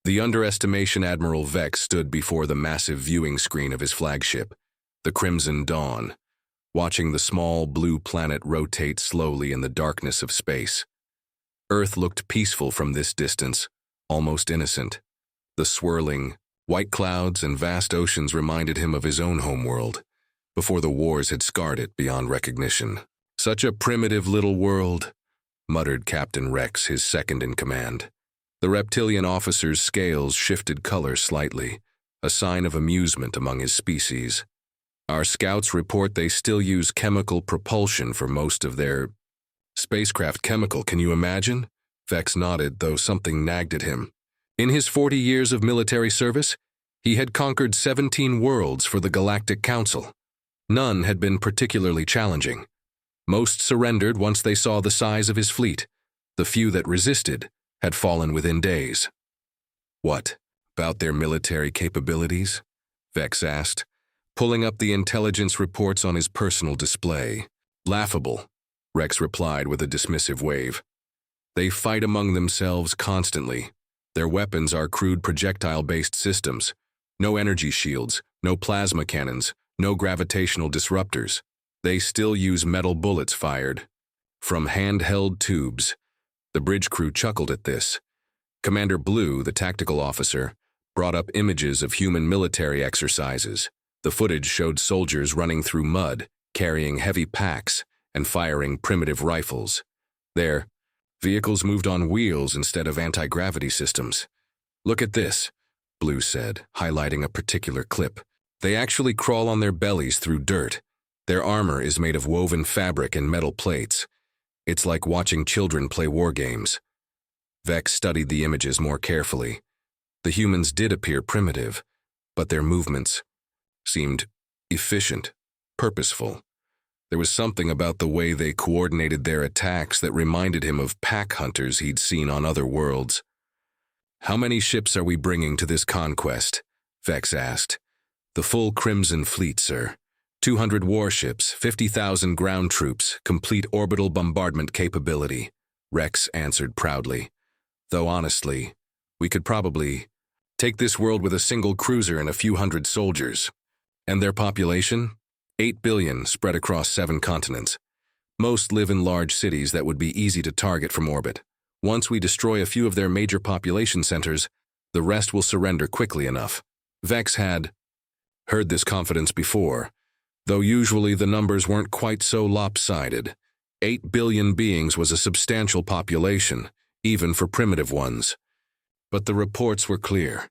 The underestimation Admiral Vex stood before the massive viewing screen of his flagship, the Crimson Dawn, watching the small blue planet rotate slowly in the darkness of space. Earth looked peaceful from this distance, almost innocent. The swirling, white clouds and vast oceans reminded him of his own homeworld, before the wars had scarred it beyond recognition. "Such a primitive little world," muttered Captain Rex, his second in command. The reptilian officer's scales shifted color slightly, a sign of amusement among his species. "Our scouts report they still use chemical propulsion for most of their spacecraft." Chemical, can you imagine? Vex nodded, though something nagged at him. In his 40 years of military service, he had conquered 17 worlds for the Galactic Council. None had been particularly challenging. Most surrendered once they saw the size of his fleet. The few that resisted had fallen within days. "What about their military capabilities?" Vex asked, pulling up the intelligence reports on his personal display. "Laughable," Rex replied with a dismissive wave. "They fight among themselves constantly. Their weapons are crude projectile-based systems. No energy shields, no plasma cannons, no gravitational disruptors. They still use metal bullets fired from handheld tubes." The bridge crew chuckled at this. Commander Blue, the tactical officer, brought up images of human military exercises. The footage showed soldiers running through mud, carrying heavy packs, and firing primitive rifles. Their vehicles moved on wheels instead of anti-gravity systems. "Look at this," Blue said, highlighting a particular clip. "They actually crawl on their bellies through dirt. Their armor is made of woven fabric and metal plates. It's like watching children play war games." Vex studied the images more carefully. The humans did appear primitive, but their movements seemed efficient, purposeful. There was something about the way they coordinated their attacks that reminded him of pack hunters he'd seen on other worlds. "How many ships are we bringing to this conquest?" Vex asked. "The full Crimson Fleet, sir. 200 warships, 50,000 ground troops, complete orbital bombardment capability," Rex answered proudly. "Though honestly, we could probably take this world with a single cruiser and a few hundred soldiers." "And their population?" 8 billion, spread across 7 continents. Most live in large cities that would be easy to target from orbit. Once we destroy a few of their major population centers, the rest will surrender quickly enough. Vex had heard this confidence before, though usually the numbers weren't quite so lopsided. 8 billion beings was a substantial population, even for primitive ones. But the reports were clear.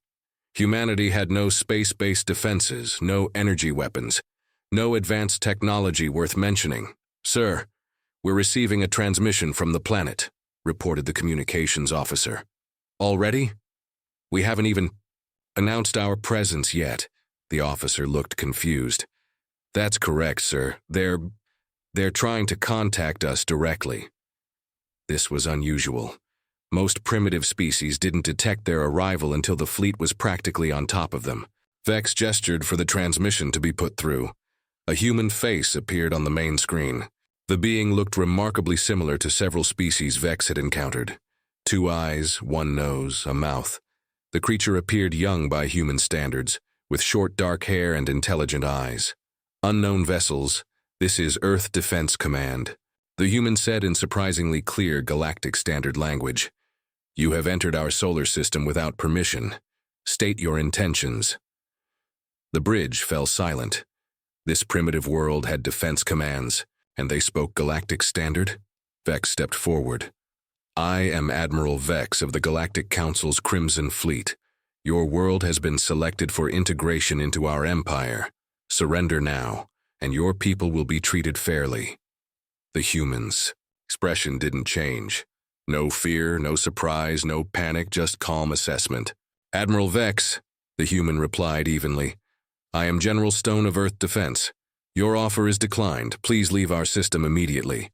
Humanity had no space-based defenses, no energy weapons, no advanced technology worth mentioning. "Sir, we're receiving a transmission from the planet," reported the communications officer. "Already? We haven't even announced our presence yet." The officer looked confused. "That's correct, sir. They're trying to contact us directly." This was unusual. Most primitive species didn't detect their arrival until the fleet was practically on top of them. Vex gestured for the transmission to be put through. A human face appeared on the main screen. The being looked remarkably similar to several species Vex had encountered. 2 eyes, 1 nose, a mouth. The creature appeared young by human standards, with short dark hair and intelligent eyes. "Unknown vessels, this is Earth Defense Command," the human said in surprisingly clear Galactic Standard language. "You have entered our solar system without permission. State your intentions." The bridge fell silent. This primitive world had defense commands, and they spoke Galactic Standard? Vex stepped forward. "I am Admiral Vex of the Galactic Council's Crimson Fleet. Your world has been selected for integration into our empire. Surrender now, and your people will be treated fairly." The human's expression didn't change. No fear, no surprise, no panic, just calm assessment. "Admiral Vex," the human replied evenly. "I am General Stone of Earth Defense. Your offer is declined. Please leave our system immediately."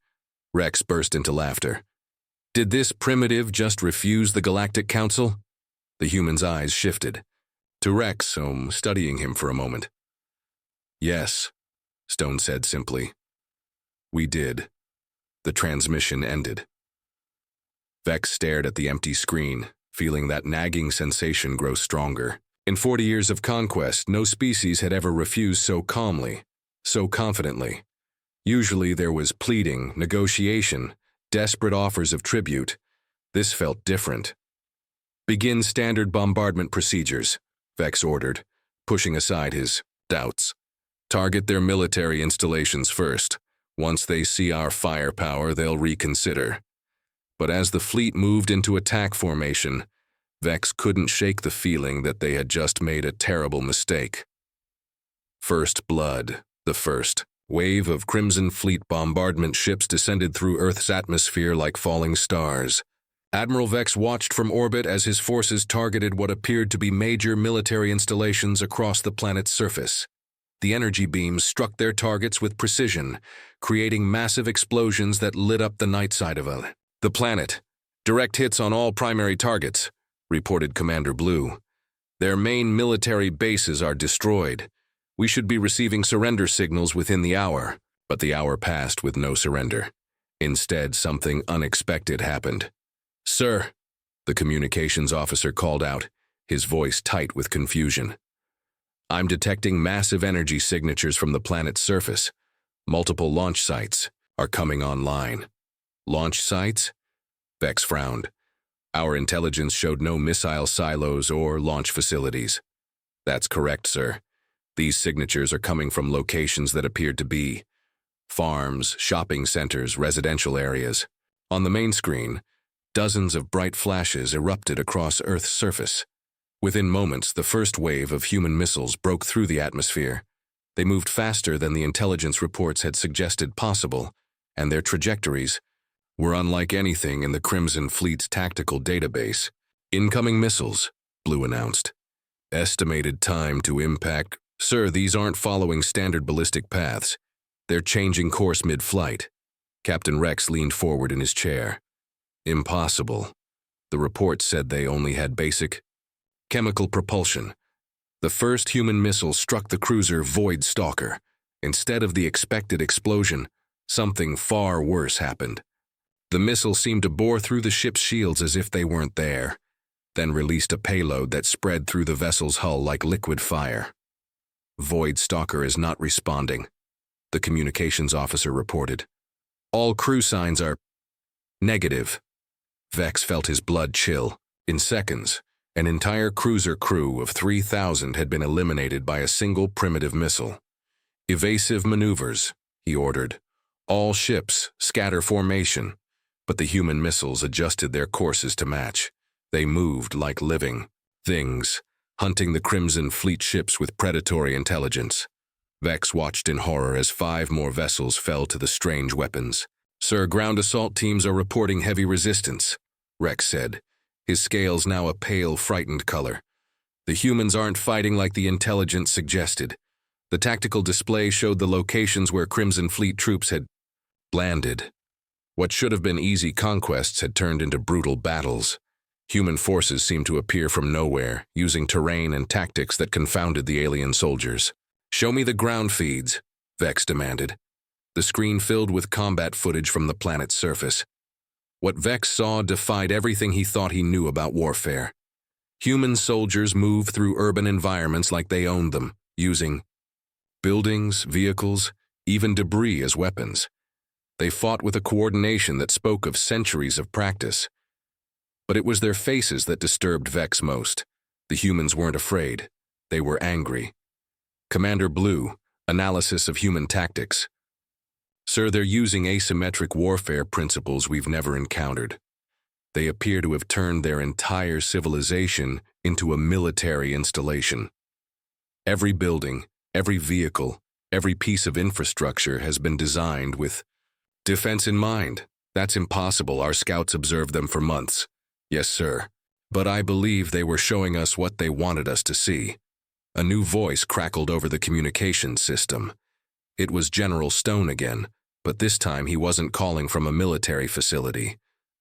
Rex burst into laughter. "Did this primitive just refuse the Galactic Council?" The human's eyes shifted. To Rex, studying him for a moment. "Yes," Stone said simply. "We did." The transmission ended. Vex stared at the empty screen, feeling that nagging sensation grow stronger. In 40 years of conquest, no species had ever refused so calmly, so confidently. Usually there was pleading, negotiation, desperate offers of tribute. This felt different. "Begin standard bombardment procedures," Vex ordered, pushing aside his doubts. "Target their military installations first. Once they see our firepower, they'll reconsider." But as the fleet moved into attack formation, Vex couldn't shake the feeling that they had just made a terrible mistake. First blood, the first wave of Crimson Fleet bombardment ships descended through Earth's atmosphere like falling stars. Admiral Vex watched from orbit as his forces targeted what appeared to be major military installations across the planet's surface. The energy beams struck their targets with precision, creating massive explosions that lit up the night side of the planet. "Direct hits on all primary targets," reported Commander Blue. "Their main military bases are destroyed. We should be receiving surrender signals within the hour." But the hour passed with no surrender. Instead, something unexpected happened. "Sir," the communications officer called out, his voice tight with confusion. "I'm detecting massive energy signatures from the planet's surface. Multiple launch sites are coming online." "Launch sites?" Vex frowned. "Our intelligence showed no missile silos or launch facilities." "That's correct, sir. These signatures are coming from locations that appeared to be farms, shopping centers, residential areas. On the main screen, dozens of bright flashes erupted across Earth's surface. Within moments, the first wave of human missiles broke through the atmosphere. They moved faster than the intelligence reports had suggested possible, and their trajectories were unlike anything in the Crimson Fleet's tactical database. "Incoming missiles," Blue announced. "Estimated time to impact." "Sir, these aren't following standard ballistic paths. They're changing course mid-flight." Captain Rex leaned forward in his chair. "Impossible. The report said they only had basic chemical propulsion." The first human missile struck the cruiser Void Stalker. Instead of the expected explosion, something far worse happened. The missile seemed to bore through the ship's shields as if they weren't there, then released a payload that spread through the vessel's hull like liquid fire. "Void Stalker is not responding," the communications officer reported. "All crew signs are negative." Vex felt his blood chill. In seconds, an entire cruiser crew of 3,000 had been eliminated by a single primitive missile. "Evasive maneuvers," he ordered. "All ships, scatter formation." But the human missiles adjusted their courses to match. They moved like living things, hunting the Crimson Fleet ships with predatory intelligence. Vex watched in horror as 5 more vessels fell to the strange weapons. "Sir, ground assault teams are reporting heavy resistance," Rex said, his scales now a pale, frightened color. "The humans aren't fighting like the intelligence suggested. The tactical display showed the locations where Crimson Fleet troops had landed. What should have been easy conquests had turned into brutal battles. Human forces seemed to appear from nowhere, using terrain and tactics that confounded the alien soldiers. "Show me the ground feeds," Vex demanded. The screen filled with combat footage from the planet's surface. What Vex saw defied everything he thought he knew about warfare. Human soldiers moved through urban environments like they owned them, using buildings, vehicles, even debris as weapons. They fought with a coordination that spoke of centuries of practice. But it was their faces that disturbed Vex most. The humans weren't afraid. They were angry. Commander Blue, analysis of human tactics. "Sir, they're using asymmetric warfare principles we've never encountered. They appear to have turned their entire civilization into a military installation. Every building, every vehicle, every piece of infrastructure has been designed with defense in mind. That's impossible. Our scouts observed them for months." "Yes, sir. But I believe they were showing us what they wanted us to see." A new voice crackled over the communications system. It was General Stone again, but this time he wasn't calling from a military facility.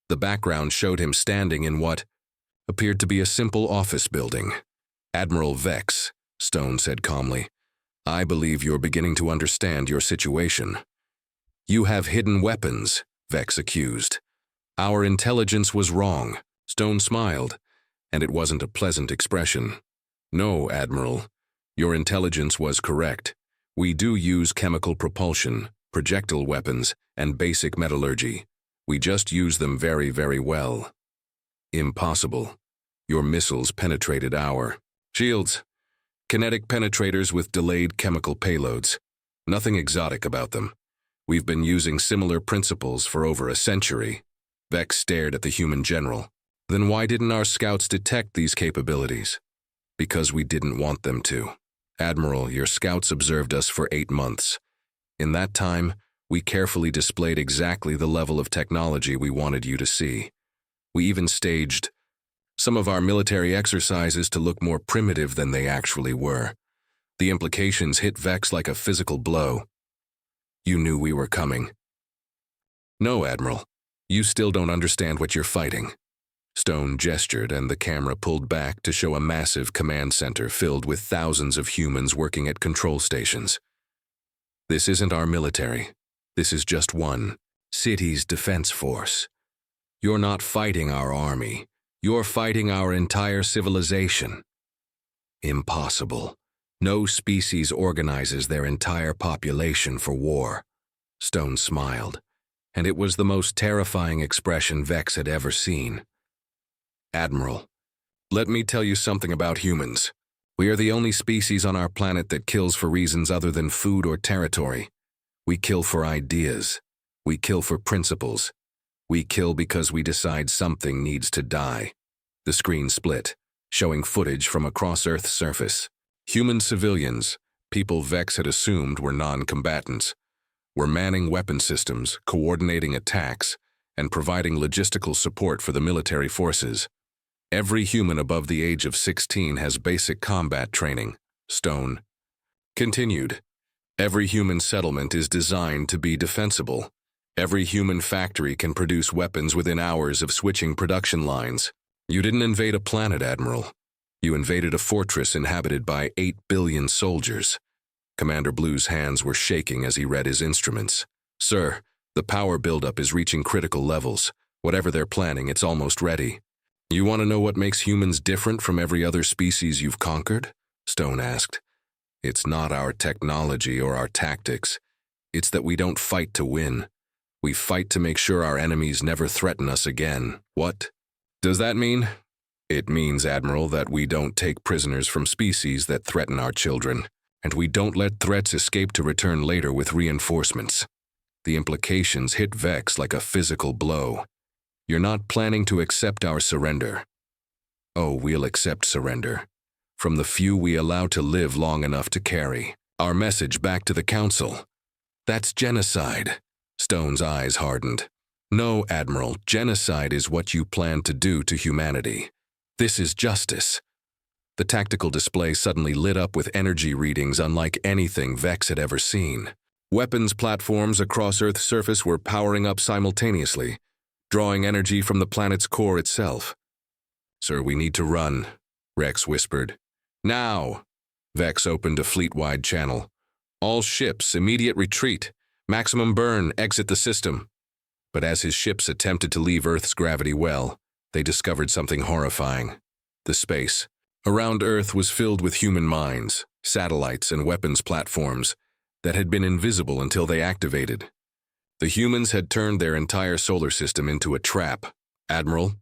The background showed him standing in what appeared to be a simple office building. "Admiral Vex," Stone said calmly, "I believe you're beginning to understand your situation." "You have hidden weapons," Vex accused. "Our intelligence was wrong." Stone smiled. and it wasn't a pleasant expression. "No, Admiral. Your intelligence was correct. We do use chemical propulsion, projectile weapons, and basic metallurgy. We just use them very, very well." "Impossible. Your missiles penetrated our shields. Kinetic penetrators with delayed chemical payloads. Nothing exotic about them. We've been using similar principles for over a century." Vex stared at the human general. "Then why didn't our scouts detect these capabilities?" "Because we didn't want them to. Admiral, your scouts observed us for 8 months. In that time, we carefully displayed exactly the level of technology we wanted you to see. We even staged some of our military exercises to look more primitive than they actually were." The implications hit Vex like a physical blow. "You knew we were coming." "No, Admiral. You still don't understand what you're fighting." Stone gestured, and the camera pulled back to show a massive command center filled with thousands of humans working at control stations. "This isn't our military. This is just one city's defense force. You're not fighting our army. You're fighting our entire civilization." "Impossible. No species organizes their entire population for war." Stone smiled, and it was the most terrifying expression Vex had ever seen. "Admiral, let me tell you something about humans. We are the only species on our planet that kills for reasons other than food or territory. We kill for ideas. We kill for principles. We kill because we decide something needs to die." The screen split, showing footage from across Earth's surface. Human civilians, people Vex had assumed were non-combatants, were manning weapon systems, coordinating attacks, and providing logistical support for the military forces. "Every human above the age of 16 has basic combat training," Stone continued. "Every human settlement is designed to be defensible. Every human factory can produce weapons within hours of switching production lines. You didn't invade a planet, Admiral. You invaded a fortress inhabited by 8 billion soldiers." Commander Blue's hands were shaking as he read his instruments. "Sir, the power buildup is reaching critical levels. Whatever they're planning, it's almost ready." "You want to know what makes humans different from every other species you've conquered?" Stone asked. "It's not our technology or our tactics. It's that we don't fight to win. We fight to make sure our enemies never threaten us again." "What does that mean?" "It means, Admiral, that we don't take prisoners from species that threaten our children, and we don't let threats escape to return later with reinforcements." The implications hit Vex like a physical blow. "You're not planning to accept our surrender." "Oh, we'll accept surrender. From the few we allow to live long enough to carry our message back to the Council." "That's genocide." Stone's eyes hardened. "No, Admiral, genocide is what you plan to do to humanity. This is justice." The tactical display suddenly lit up with energy readings unlike anything Vex had ever seen. Weapons platforms across Earth's surface were powering up simultaneously, drawing energy from the planet's core itself. "Sir, we need to run," Rex whispered. "Now!" Vex opened a fleet-wide channel. "All ships, immediate retreat. Maximum burn, exit the system." But as his ships attempted to leave Earth's gravity well, they discovered something horrifying. The space around Earth was filled with human minds, satellites, and weapons platforms that had been invisible until they activated. The humans had turned their entire solar system into a trap. "Admiral,"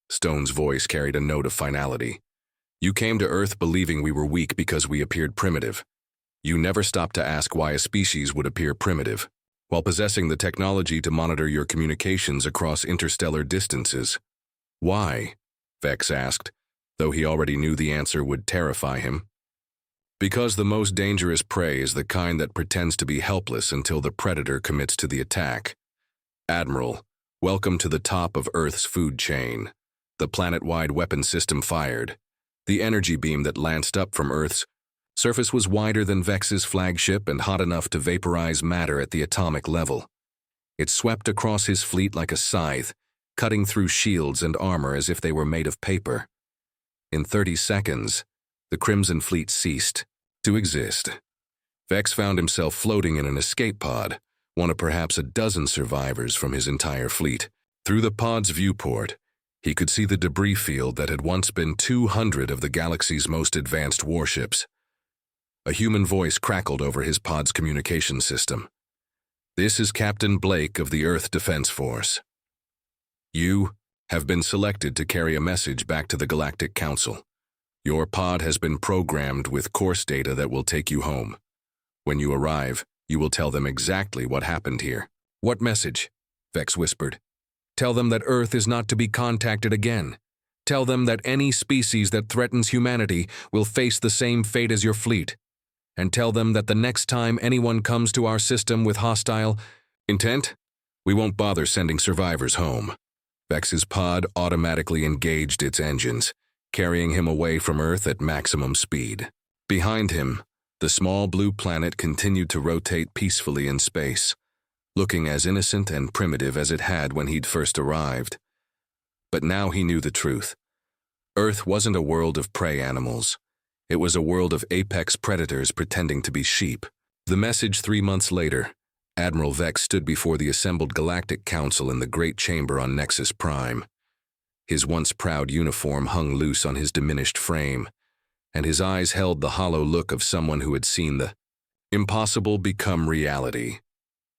Stone's voice carried a note of finality, "you came to Earth believing we were weak because we appeared primitive. You never stopped to ask why a species would appear primitive, while possessing the technology to monitor your communications across interstellar distances. Why?" Vex asked, though he already knew the answer would terrify him. "Because the most dangerous prey is the kind that pretends to be helpless until the predator commits to the attack. Admiral, welcome to the top of Earth's food chain." The planet-wide weapon system fired. The energy beam that lanced up from Earth's surface was wider than Vex's flagship and hot enough to vaporize matter at the atomic level. It swept across his fleet like a scythe, cutting through shields and armor as if they were made of paper. In 30 seconds, the Crimson Fleet ceased to exist. Vex found himself floating in an escape pod, one of perhaps a dozen survivors from his entire fleet. Through the pod's viewport, He could see the debris field that had once been 200 of the galaxy's most advanced warships. A human voice crackled over his pod's communication system. "This is Captain Blake of the Earth Defense Force. You have been selected to carry a message back to the Galactic Council. Your pod has been programmed with course data that will take you home. When you arrive, you will tell them exactly what happened here." "What message?" Vex whispered. "Tell them that Earth is not to be contacted again. Tell them that any species that threatens humanity will face the same fate as your fleet. And tell them that the next time anyone comes to our system with hostile intent, we won't bother sending survivors home." Vex's pod automatically engaged its engines, carrying him away from Earth at maximum speed. Behind him, the small blue planet continued to rotate peacefully in space, looking as innocent and primitive as it had when he'd first arrived. But now he knew the truth. Earth wasn't a world of prey animals. It was a world of apex predators pretending to be sheep. The message 3 months later, Admiral Vex stood before the assembled Galactic Council in the Great Chamber on Nexus Prime. His once proud uniform hung loose on his diminished frame, and his eyes held the hollow look of someone who had seen the impossible become reality.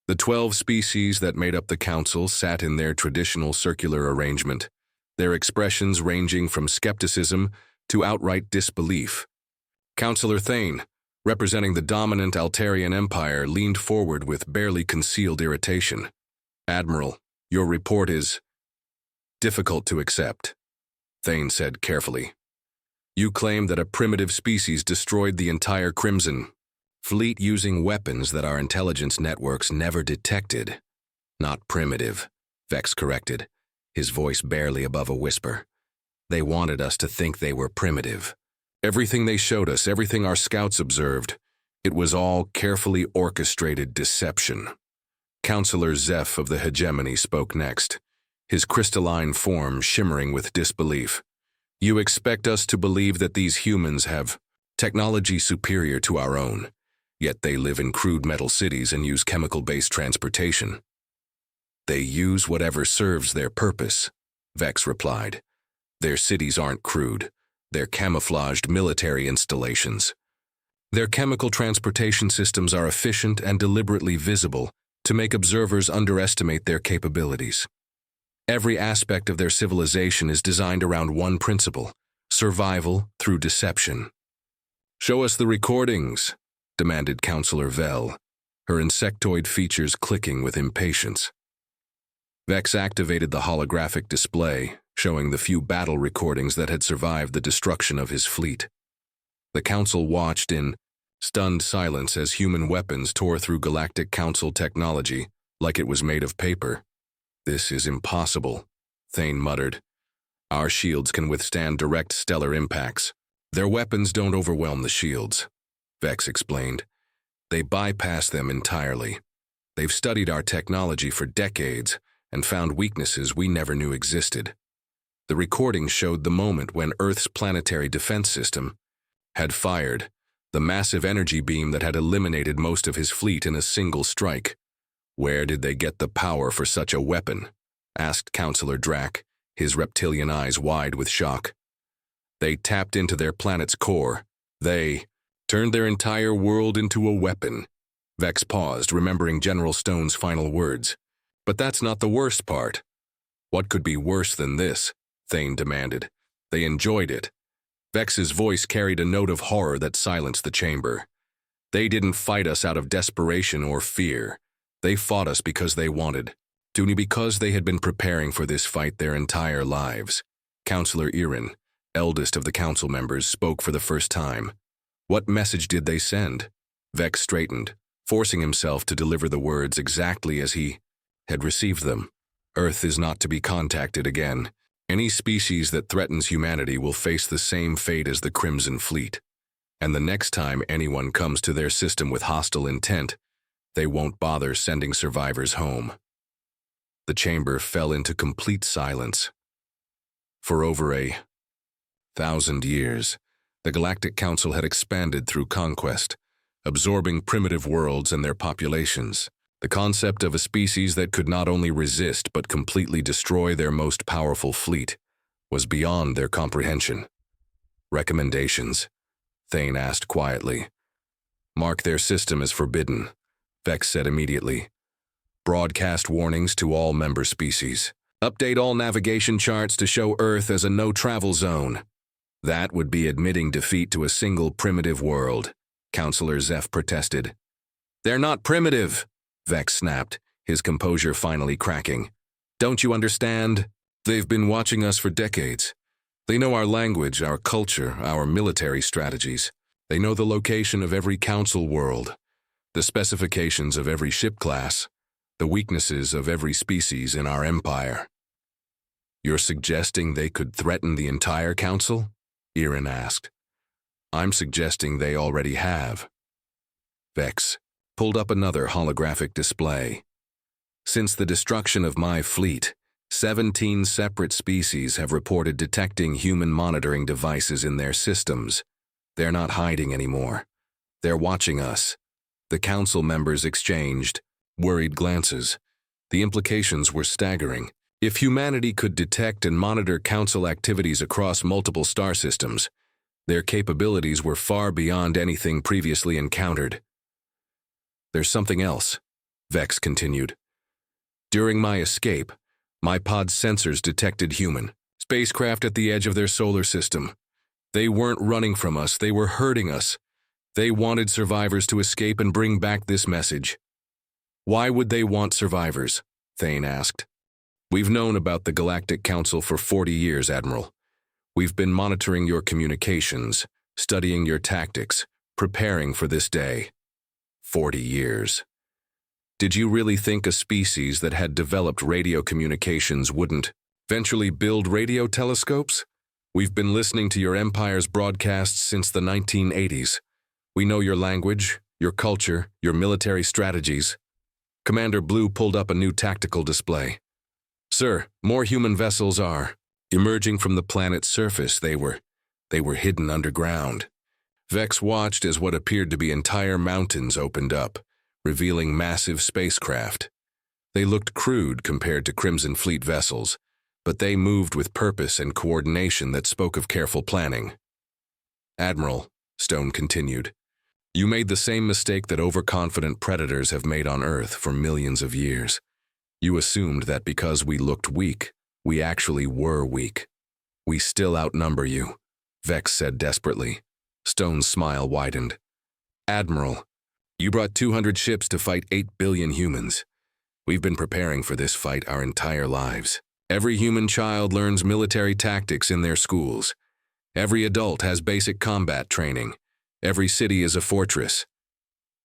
The 12 species that made up the council sat in their traditional circular arrangement, their expressions ranging from skepticism to outright disbelief. Councillor Thane, representing the dominant Altarian Empire, leaned forward with barely concealed irritation. "Admiral, your report is difficult to accept," Thane said carefully. "You claim that a primitive species destroyed the entire Crimson Fleet using weapons that our intelligence networks never detected." "Not primitive," Vex corrected, his voice barely above a whisper. "They wanted us to think they were primitive. Everything they showed us, everything our scouts observed, it was all carefully orchestrated deception." Councillor Zeph of the Hegemony spoke next, his crystalline form shimmering with disbelief. "You expect us to believe that these humans have technology superior to our own, yet they live in crude metal cities and use chemical-based transportation." "They use whatever serves their purpose," Vex replied. "Their cities aren't crude. They're camouflaged military installations. Their chemical transportation systems are efficient and deliberately visible to make observers underestimate their capabilities. Every aspect of their civilization is designed around one principle: survival through deception." "Show us the recordings," demanded Councillor Vell, her insectoid features clicking with impatience. Vex activated the holographic display, showing the few battle recordings that had survived the destruction of his fleet. The Council watched in stunned silence as human weapons tore through Galactic Council technology like it was made of paper. "This is impossible," Thane muttered. "Our shields can withstand direct stellar impacts. Their weapons don't overwhelm the shields," Vex explained. "They bypass them entirely. They've studied our technology for decades and found weaknesses we never knew existed." The recording showed the moment when Earth's planetary defense system had fired the massive energy beam that had eliminated most of his fleet in a single strike. "Where did they get the power for such a weapon?" asked Councillor Drack, his reptilian eyes wide with shock. "They tapped into their planet's core. They turned their entire world into a weapon." Vex paused, remembering General Stone's final words. "But that's not the worst part." "What could be worse than this?" Thane demanded. "They enjoyed it." Vex's voice carried a note of horror that silenced the chamber. "They didn't fight us out of desperation or fear. They fought us because they wanted to, because they had been preparing for this fight their entire lives." Councillor Erin, eldest of the council members, spoke for the first time. "What message did they send?" Vex straightened, forcing himself to deliver the words exactly as he had received them. "Earth is not to be contacted again. Any species that threatens humanity will face the same fate as the Crimson Fleet. And the next time anyone comes to their system with hostile intent, they won't bother sending survivors home." The chamber fell into complete silence. For over 1,000 years, the Galactic Council had expanded through conquest, absorbing primitive worlds and their populations. The concept of a species that could not only resist but completely destroy their most powerful fleet was beyond their comprehension. Recommendations? Thane asked quietly. Mark their system as forbidden, Vex said immediately. Broadcast warnings to all member species. Update all navigation charts to show Earth as a no-travel zone. That would be admitting defeat to a single primitive world, Counselor Zeph protested. They're not primitive, Vex snapped, his composure finally cracking. Don't you understand? They've been watching us for decades. They know our language, our culture, our military strategies. They know the location of every council world, the specifications of every ship class, the weaknesses of every species in our empire. You're suggesting they could threaten the entire council? Erin asked. I'm suggesting they already have. Vex pulled up another holographic display. Since the destruction of my fleet, 17 separate species have reported detecting human monitoring devices in their systems. They're not hiding anymore. They're watching us. The council members exchanged worried glances. The implications were staggering. If humanity could detect and monitor council activities across multiple star systems, their capabilities were far beyond anything previously encountered. There's something else, Vex continued. During my escape, my pod's sensors detected human spacecraft at the edge of their solar system. They weren't running from us, they were hurting us. They wanted survivors to escape and bring back this message. Why would they want survivors? Thane asked. We've known about the Galactic Council for 40 years, Admiral. We've been monitoring your communications, studying your tactics, preparing for this day. 40 years. Did you really think a species that had developed radio communications wouldn't eventually build radio telescopes? We've been listening to your Empire's broadcasts since the 1980s. We know your language, your culture, your military strategies. Commander Blue pulled up a new tactical display. Sir, more human vessels are emerging from the planet's surface. They were hidden underground. Vex watched as what appeared to be entire mountains opened up, revealing massive spacecraft. They looked crude compared to Crimson Fleet vessels, but they moved with purpose and coordination that spoke of careful planning. Admiral, Stone continued, you made the same mistake that overconfident predators have made on Earth for millions of years. You assumed that because we looked weak, we actually were weak. We still outnumber you, Vex said desperately. Stone's smile widened. Admiral, you brought 200 ships to fight 8 billion humans. We've been preparing for this fight our entire lives. Every human child learns military tactics in their schools. Every adult has basic combat training. Every city is a fortress.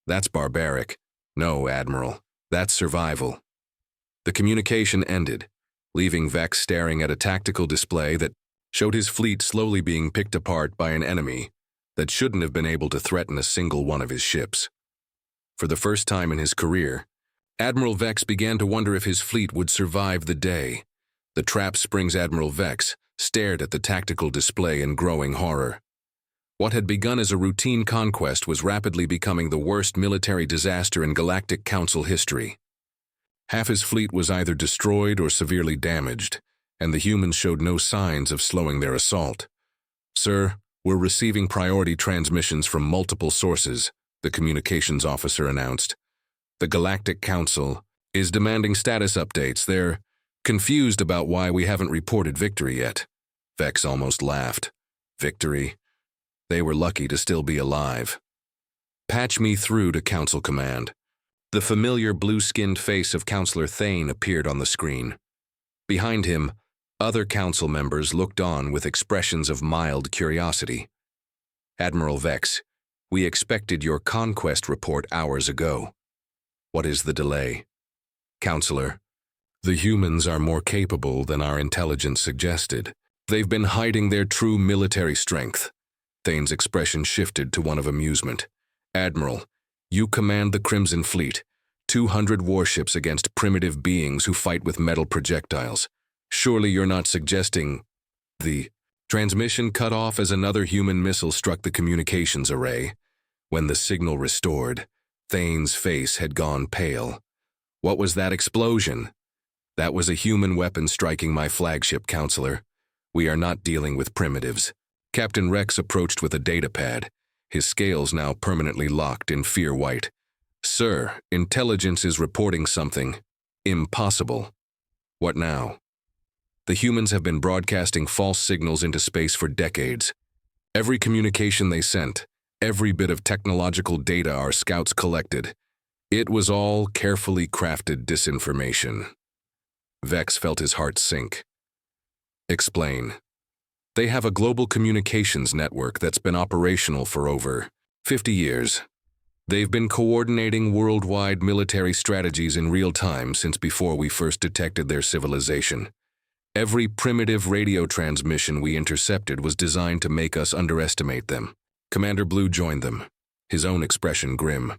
That's barbaric. No, Admiral, that's survival. The communication ended, leaving Vex staring at a tactical display that showed his fleet slowly being picked apart by an enemy that shouldn't have been able to threaten a single one of his ships. For the first time in his career, Admiral Vex began to wonder if his fleet would survive the day. The Trap Springs Admiral Vex stared at the tactical display in growing horror. What had begun as a routine conquest was rapidly becoming the worst military disaster in Galactic Council history. Half his fleet was either destroyed or severely damaged, and the humans showed no signs of slowing their assault. Sir, we're receiving priority transmissions from multiple sources, the communications officer announced. The Galactic Council is demanding status updates. They're confused about why we haven't reported victory yet. Vex almost laughed. Victory? They were lucky to still be alive. Patch me through to Council Command. The familiar blue-skinned face of Counselor Thane appeared on the screen. Behind him, other council members looked on with expressions of mild curiosity. Admiral Vex, we expected your conquest report hours ago. What is the delay? Counselor, the humans are more capable than our intelligence suggested. They've been hiding their true military strength. Thane's expression shifted to one of amusement. Admiral, you command the Crimson Fleet, 200 warships against primitive beings who fight with metal projectiles. Surely you're not suggesting the transmission cut off as another human missile struck the communications array. When the signal restored, Thane's face had gone pale. What was that explosion? That was a human weapon striking my flagship, Counselor. We are not dealing with primitives. Captain Rex approached with a datapad, his scales now permanently locked in fear white. Sir, intelligence is reporting something impossible. What now? The humans have been broadcasting false signals into space for decades. Every communication they sent, every bit of technological data our scouts collected, it was all carefully crafted disinformation. Vex felt his heart sink. Explain. They have a global communications network that's been operational for over 50 years. They've been coordinating worldwide military strategies in real time since before we first detected their civilization. Every primitive radio transmission we intercepted was designed to make us underestimate them. Commander Blue joined them, his own expression grim.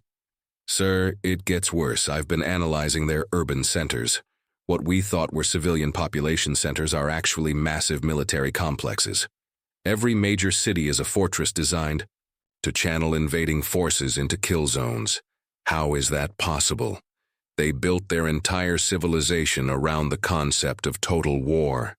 Sir, it gets worse. I've been analyzing their urban centers. What we thought were civilian population centers are actually massive military complexes. Every major city is a fortress designed to channel invading forces into kill zones. How is that possible? They built their entire civilization around the concept of total war.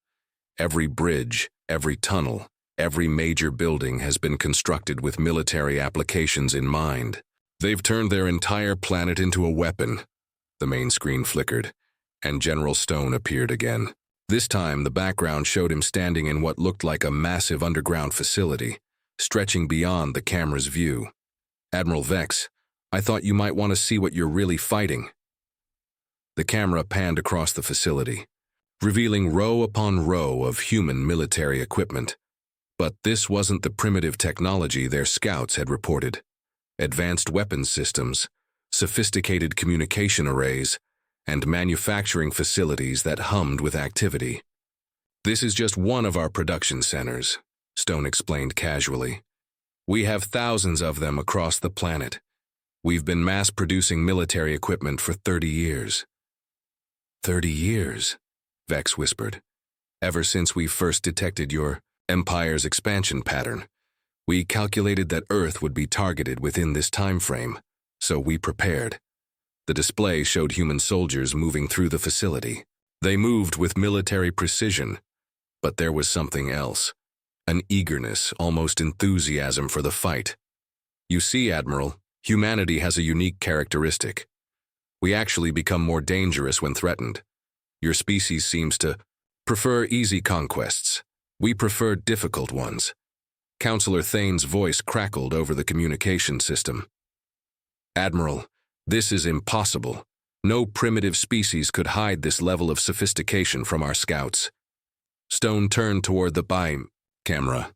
Every bridge, every tunnel, every major building has been constructed with military applications in mind. They've turned their entire planet into a weapon. The main screen flickered, and General Stone appeared again. This time, the background showed him standing in what looked like a massive underground facility, stretching beyond the camera's view. Admiral Vex, I thought you might want to see what you're really fighting. The camera panned across the facility, revealing row upon row of human military equipment. But this wasn't the primitive technology their scouts had reported. Advanced weapons systems, sophisticated communication arrays, and manufacturing facilities that hummed with activity. This is just one of our production centers, Stone explained casually. We have thousands of them across the planet. We've been mass-producing military equipment for 30 years. 30 years, Vex whispered. Ever since we first detected your Empire's expansion pattern, we calculated that Earth would be targeted within this time frame, so we prepared. The display showed human soldiers moving through the facility. They moved with military precision, but there was something else. An eagerness, almost enthusiasm for the fight. You see, Admiral, humanity has a unique characteristic. We actually become more dangerous when threatened. Your species seems to prefer easy conquests. We prefer difficult ones. Counselor Thane's voice crackled over the communication system. Admiral, this is impossible. No primitive species could hide this level of sophistication from our scouts. Stone turned toward the camera.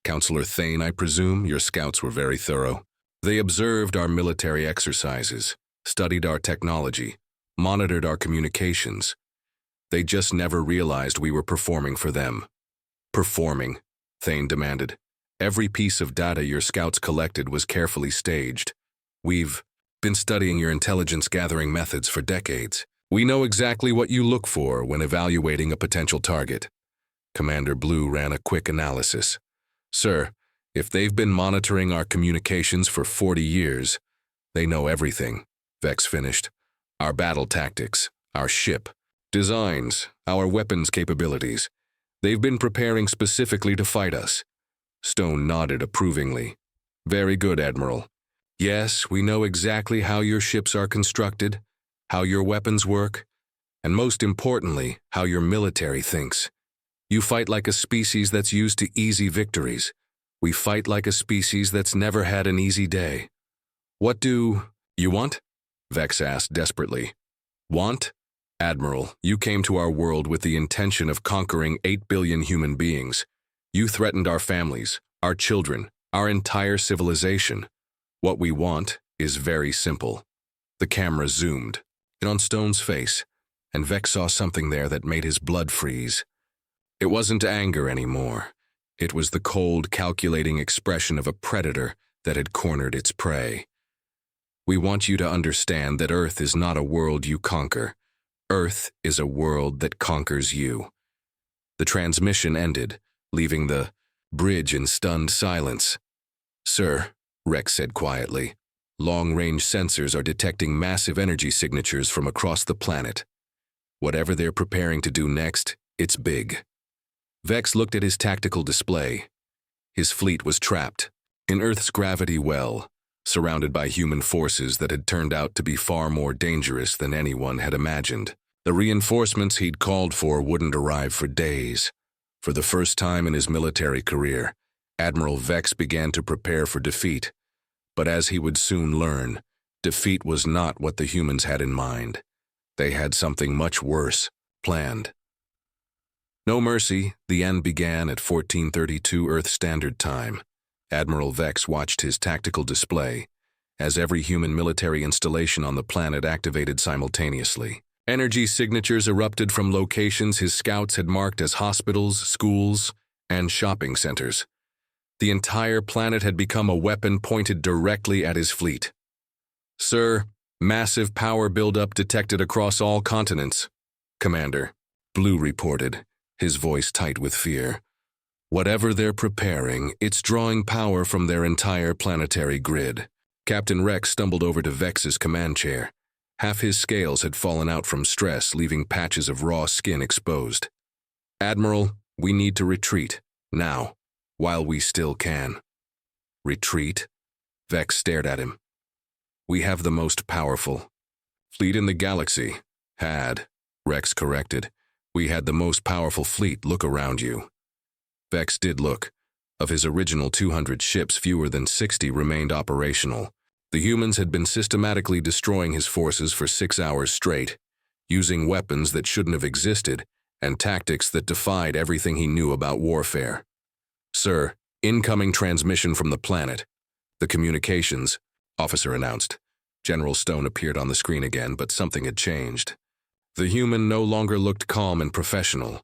Counselor Thane, I presume your scouts were very thorough. They observed our military exercises, studied our technology, monitored our communications. They just never realized we were performing for them. Performing, Thane demanded. Every piece of data your scouts collected was carefully staged. We've been studying your intelligence-gathering methods for decades. We know exactly what you look for when evaluating a potential target. Commander Blue ran a quick analysis. Sir, if they've been monitoring our communications for 40 years, they know everything, Vex finished. Our battle tactics, our ship, designs, our weapons capabilities. They've been preparing specifically to fight us. Stone nodded approvingly. Very good, Admiral. Yes, we know exactly how your ships are constructed, how your weapons work, and most importantly, how your military thinks. You fight like a species that's used to easy victories. We fight like a species that's never had an easy day. What do you want? Vex asked desperately. Want? Admiral, you came to our world with the intention of conquering 8 billion human beings. You threatened our families, our children, our entire civilization. What we want is very simple. The camera zoomed in on Stone's face, and Vex saw something there that made his blood freeze. It wasn't anger anymore. It was the cold, calculating expression of a predator that had cornered its prey. We want you to understand that Earth is not a world you conquer. Earth is a world that conquers you. The transmission ended, leaving the bridge in stunned silence. Sir, Rex said quietly, long-range sensors are detecting massive energy signatures from across the planet. Whatever they're preparing to do next, it's big. Vex looked at his tactical display. His fleet was trapped in Earth's gravity well, surrounded by human forces that had turned out to be far more dangerous than anyone had imagined. The reinforcements he'd called for wouldn't arrive for days. For the first time in his military career, Admiral Vex began to prepare for defeat. But as he would soon learn, defeat was not what the humans had in mind. They had something much worse planned. No mercy, the end began at 1432 Earth Standard Time. Admiral Vex watched his tactical display as every human military installation on the planet activated simultaneously. Energy signatures erupted from locations his scouts had marked as hospitals, schools, and shopping centers. The entire planet had become a weapon pointed directly at his fleet. "Sir, massive power buildup detected across all continents." "Commander," Blue reported, his voice tight with fear. "Whatever they're preparing, it's drawing power from their entire planetary grid." Captain Rex stumbled over to Vex's command chair. Half his scales had fallen out from stress, leaving patches of raw skin exposed. "Admiral, we need to retreat, now, while we still can." "Retreat?" Vex stared at him. "We have the most powerful fleet in the galaxy." "Had," Rex corrected. "We had the most powerful fleet. Look around you." Vex did look. Of his original 200 ships, fewer than 60 remained operational. The humans had been systematically destroying his forces for 6 hours straight, using weapons that shouldn't have existed and tactics that defied everything he knew about warfare. "Sir, incoming transmission from the planet." "The communications," officer announced. General Stone appeared on the screen again, but something had changed. The human no longer looked calm and professional.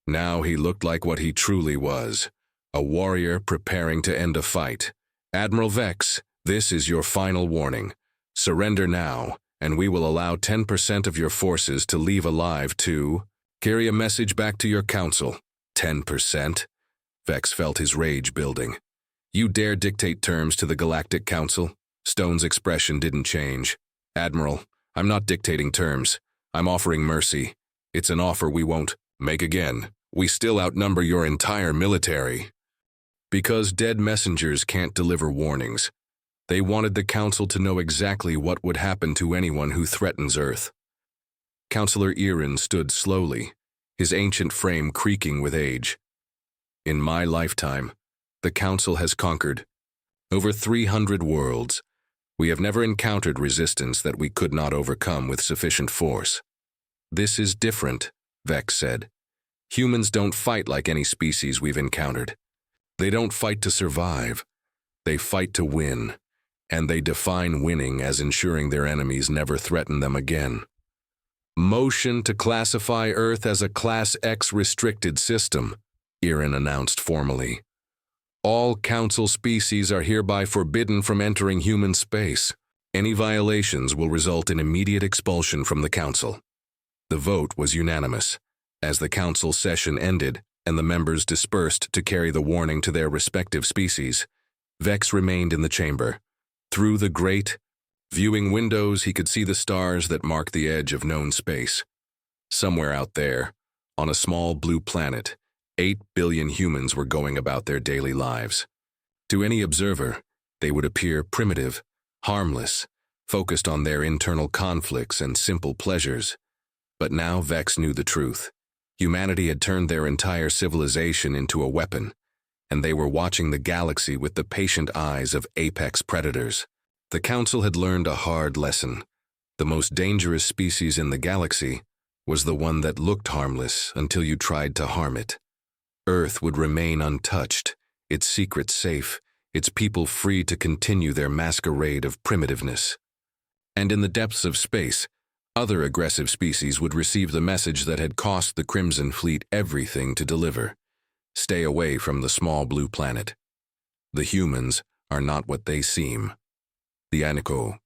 Now he looked like what he truly was, a warrior preparing to end a fight. "Admiral Vex, this is your final warning. Surrender now, and we will allow 10% of your forces to leave alive to carry a message back to your council." 10%? Vex felt his rage building. "You dare dictate terms to the Galactic Council?" Stone's expression didn't change. "Admiral, I'm not dictating terms. I'm offering mercy. It's an offer we won't make again. We still outnumber your entire military." Because dead messengers can't deliver warnings, they wanted the Council to know exactly what would happen to anyone who threatens Earth. Councillor Erin stood slowly, his ancient frame creaking with age. "In my lifetime, the Council has conquered over 300 worlds. We have never encountered resistance that we could not overcome with sufficient force." "This is different," Vex said. "Humans don't fight like any species we've encountered. They don't fight to survive. They fight to win, and they define winning as ensuring their enemies never threaten them again." "Motion to classify Earth as a Class X restricted system," Erin announced formally. "All Council species are hereby forbidden from entering human space. Any violations will result in immediate expulsion from the Council." The vote was unanimous. As the Council session ended and the members dispersed to carry the warning to their respective species, Vex remained in the chamber. Through the great viewing windows, he could see the stars that mark the edge of known space. Somewhere out there, on a small blue planet, 8 billion humans were going about their daily lives. To any observer, they would appear primitive, harmless, focused on their internal conflicts and simple pleasures. But now Vex knew the truth. Humanity had turned their entire civilization into a weapon, and they were watching the galaxy with the patient eyes of apex predators. The Council had learned a hard lesson. The most dangerous species in the galaxy was the one that looked harmless until you tried to harm it. Earth would remain untouched, its secrets safe, its people free to continue their masquerade of primitiveness. And in the depths of space, other aggressive species would receive the message that had cost the Crimson Fleet everything to deliver. Stay away from the small blue planet. The humans are not what they seem. The Aniko